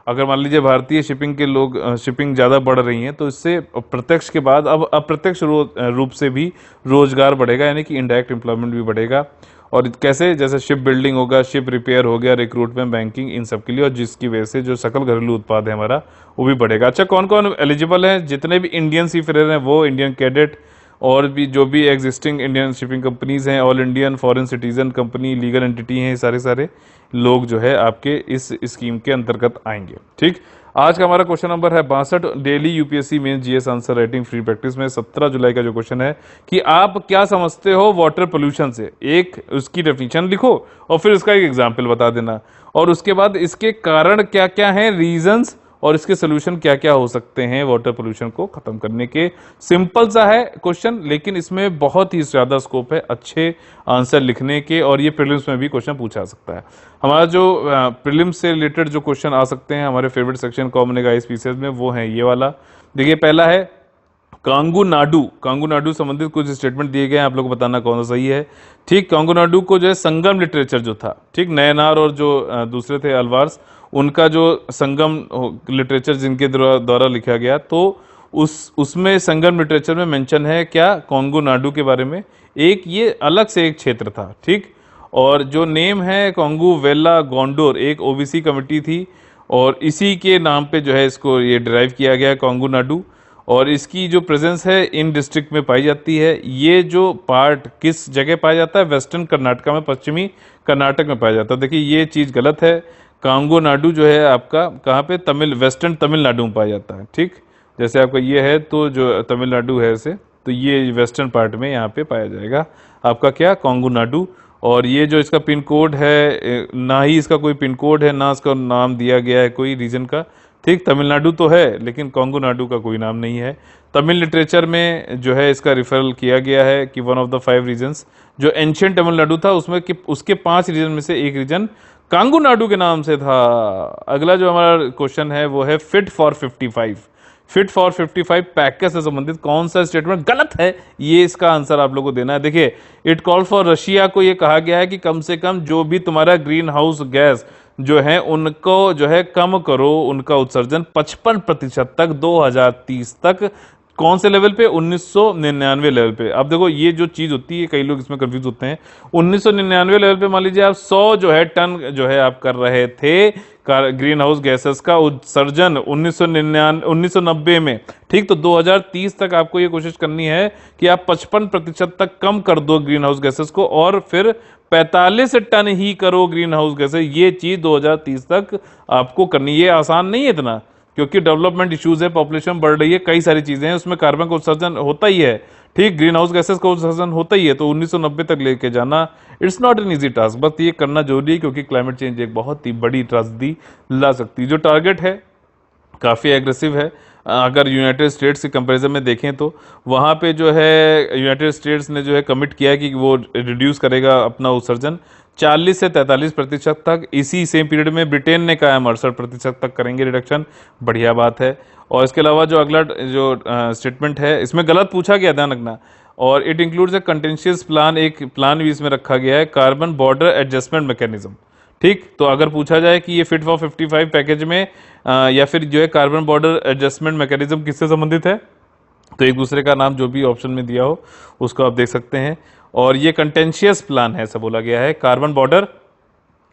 अगर मान लीजिए भारतीय शिपिंग के लोग शिपिंग ज़्यादा बढ़ रही हैं तो इससे प्रत्यक्ष के बाद अब अप्रत्यक्ष रूप से भी रोजगार बढ़ेगा, यानी कि इनडायरेक्ट एम्प्लॉयमेंट भी बढ़ेगा। और कैसे, जैसे शिप बिल्डिंग होगा, शिप रिपेयर हो गया, रिक्रूटमेंट, बैंकिंग, इन सब के लिए, और जिसकी वजह से जो सकल घरेलू उत्पाद है हमारा वो भी बढ़ेगा। अच्छा, कौन कौन एलिजिबल हैं, जितने भी इंडियन सी फेरर हैं वो इंडियन कैडेट और भी जो भी एग्जिस्टिंग इंडियन शिपिंग कंपनीज हैं, all Indian foreign citizen company, legal entity हैं, सारे लोग जो है आपके इस स्कीम के अंतर्गत आएंगे। ठीक, आज का हमारा क्वेश्चन नंबर है 62, daily UPSC main GS answer writing free practice में 17 जुलाई का जो क्वेश्चन है कि आप क्या समझते हो वाटर पोल्यूशन से। एक उसकी डेफिनेशन लिखो और फिर उसका एक एग्जाम्पल बता देना, और उसके बाद इसके कारण क्या क्या हैं, रीजंस, और इसके सोल्यूशन क्या क्या हो सकते हैं वाटर पोल्यूशन को खत्म करने के। सिंपल सा है क्वेश्चन, लेकिन इसमें बहुत ही ज्यादा स्कोप है अच्छे आंसर लिखने के, और ये प्रीलिम्स में भी क्वेश्चन पूछा जा सकता है। हमारा जो प्रीलिम्स से रिलेटेड जो क्वेश्चन आ सकते हैं हमारे favourite section common guys pieces में, वो है ये वाला। देखिए, पहला है कांगू नाडू संबंधित कुछ स्टेटमेंट दिए गए हैं, आप लोग को बताना कौन सा सही है। ठीक, कांगू नाडू को जो है संगम लिटरेचर जो था, ठीक, नयनार और जो दूसरे थे अलवार्स, उनका जो संगम लिटरेचर जिनके द्वारा लिखा गया, तो उसमें संगम लिटरेचर में मेंशन है क्या, कांगू नाडू के बारे में। एक ये अलग से एक क्षेत्र था, ठीक, और जो नेम है कांगू वेला गोंडोर, एक ओबीसी कमेटी थी, और इसी के नाम पे जो है इसको ये डिराइव किया गया कांगू नाडू, और इसकी जो प्रेजेंस है इन डिस्ट्रिक्ट में पाई जाती है। ये जो पार्ट किस जगह पाया जाता है, वेस्टर्न कर्नाटका में, पश्चिमी कर्नाटक में पाया जाता है। देखिए, ये चीज़ गलत है। कांगो नाडू जो है आपका कहाँ पे, वेस्टर्न तमिलनाडु में पाया जाता है। ठीक, जैसे आपका ये है तो जो तमिलनाडु है इसे, तो ये वेस्टर्न पार्ट में यहाँ पे पाया जाएगा आपका क्या, कांगो नाडू। और ये जो इसका पिन कोड है, ना ही इसका कोई पिन कोड है, ना इसका नाम दिया गया है कोई रीजन का। ठीक, तमिलनाडु तो है लेकिन कांगो नाडू का कोई नाम नहीं है। तमिल लिटरेचर में जो है इसका रिफरल किया गया है कि वन ऑफ द 5 रीजन्स, जो एंशियंट तमिलनाडु था उसमें कि उसके 5 रीजन में से एक रीजन कांगू नाडू के नाम से था। अगला जो हमारा क्वेश्चन है वो है फिट फॉर 55 पैकेज से संबंधित कौन सा स्टेटमेंट गलत है, ये इसका आंसर आप लोगों को देना है। देखिए, इट कॉल फॉर रशिया को ये कहा गया है कि कम से कम जो भी तुम्हारा ग्रीन हाउस गैस जो है उनको जो है कम करो, उनका उत्सर्जन 55% तक 2030 तक। कौन से लेवल पे, 1999 लेवल पे। अब देखो, ये जो चीज होती है कई लोग इसमें कंफ्यूज होते हैं। 1999 लेवल पे मान लीजिए आप 100 जो है टन जो है आप कर रहे थे ग्रीन हाउस गैसेस का उत्सर्जन 1990 में, ठीक, तो 2030 तक आपको ये कोशिश करनी है कि आप 55% तक कम कर दो ग्रीन हाउस गैसेस को, और फिर 45 टन ही करो ग्रीन हाउस गैसेस। ये चीज 2030 तक आपको करनी। ये आसान नहीं है इतना, क्योंकि डेवलपमेंट इश्यूज है, पॉपुलेशन बढ़ रही है, कई सारी चीजें हैं, उसमें कार्बन का उत्सर्जन होता ही है, ठीक, ग्रीन हाउस गैसेस का उत्सर्जन होता ही है। तो 1990 तक लेके जाना it's not an easy task, बस ये करना जरूरी है, क्योंकि क्लाइमेट चेंज एक बहुत ही बड़ी त्रासदी ला सकती है। जो टारगेट है काफ़ी एग्रेसिव है। अगर यूनाइटेड स्टेट्स के कंपैरिजन में देखें तो वहाँ पे जो है यूनाइटेड स्टेट्स ने जो है कमिट किया है कि वो रिड्यूस करेगा अपना उत्सर्जन 40 से 43% तक। इसी सेम पीरियड में ब्रिटेन ने कहा है 68% तक करेंगे रिडक्शन, बढ़िया बात है। और इसके अलावा जो अगला जो स्टेटमेंट है इसमें गलत पूछा गया, ध्यान रखना, और it includes A contentious plan, एक प्लान भी इसमें रखा गया है, कार्बन बॉर्डर एडजस्टमेंट मैकेनिज्म। ठीक, तो अगर पूछा जाए कि ये फिट फॉर 55 पैकेज में या फिर जो है कार्बन बॉर्डर एडजस्टमेंट मैकेनिज्म किससे संबंधित है, तो एक दूसरे का नाम जो भी ऑप्शन में दिया हो उसको आप देख सकते हैं। और ये कंटेंशियस प्लान है, ऐसा बोला गया है कार्बन बॉर्डर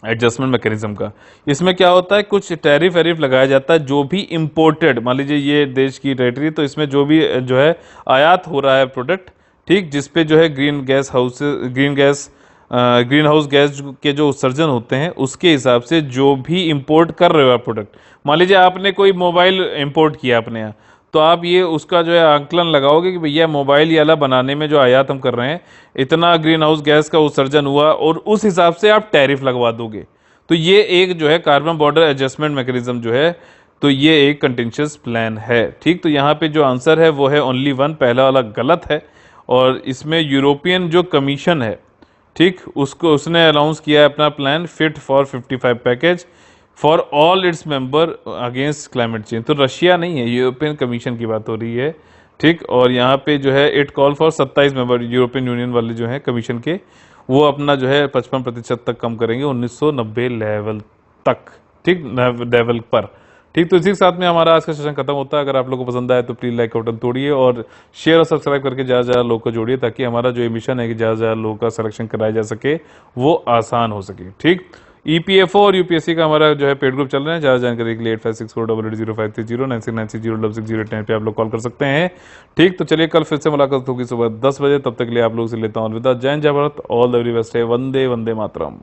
एडजस्टमेंट मैकेनिज्म का। इसमें क्या होता है, कुछ टैरिफ वैरिफ लगाया जाता है जो भी इंपोर्टेड, मान लीजिए ये देश की टेरिटरी, तो इसमें जो भी जो है आयात हो रहा है प्रोडक्ट, ठीक, जिसपे जो है ग्रीन हाउस गैस के जो उत्सर्जन होते हैं उसके हिसाब से जो भी इंपोर्ट कर रहे हो आप प्रोडक्ट, मान लीजिए आपने कोई मोबाइल इंपोर्ट किया अपने यहाँ, तो आप ये उसका जो है आंकलन लगाओगे कि भैया मोबाइल ये वाला बनाने में जो आयात हम कर रहे हैं इतना ग्रीन हाउस गैस का उत्सर्जन हुआ, और उस हिसाब से आप टैरिफ लगवा दोगे। तो ये एक जो है कार्बन बॉर्डर एडजस्टमेंट मैकेनिज्म जो है, तो ये एक कंटेंशियस प्लान है। ठीक, तो यहाँ पे जो आंसर है वो है ओनली 1, पहला वाला गलत है। और इसमें यूरोपियन जो कमीशन है, ठीक, उसने अनाउंस किया है अपना plan fit for 55 package for all its member against climate change. तो रशिया नहीं है, यूरोपियन कमीशन की बात हो रही है। ठीक, और यहाँ पे जो है it call for 27 member European union वाले जो है कमीशन के, वो अपना जो है 55% तक कम करेंगे 1990 लेवल तक, ठीक, लेवल पर। ठीक, तो इसी के साथ में हमारा आज का सेशन खत्म होता है। अगर आप लोगों को पसंद आए तो प्लीज लाइक का बटन तोड़िए और शेयर और सब्सक्राइब करके ज़्यादा लोग को जोड़िए, ताकि हमारा जो मिशन है कि ज़्यादा लोगों का सिलेक्शन कराया जा सके वो आसान हो सके। ठीक, ईपीएफओ और यूपीएससी का हमारा जो है पेड ग्रुप चल रहा है। ज्यादा जानकारी के लिए 8564880530 96960608 पे आप लोग कॉल कर सकते हैं। ठीक, तो चलिए कल फिर से मुलाकात होगी सुबह 10 बजे। तब तक के लिए आप लोगों से लेता हूँ अलविदा। जय हिंद, जय Bharat, all the very best है। वंदे वंदे मातरम।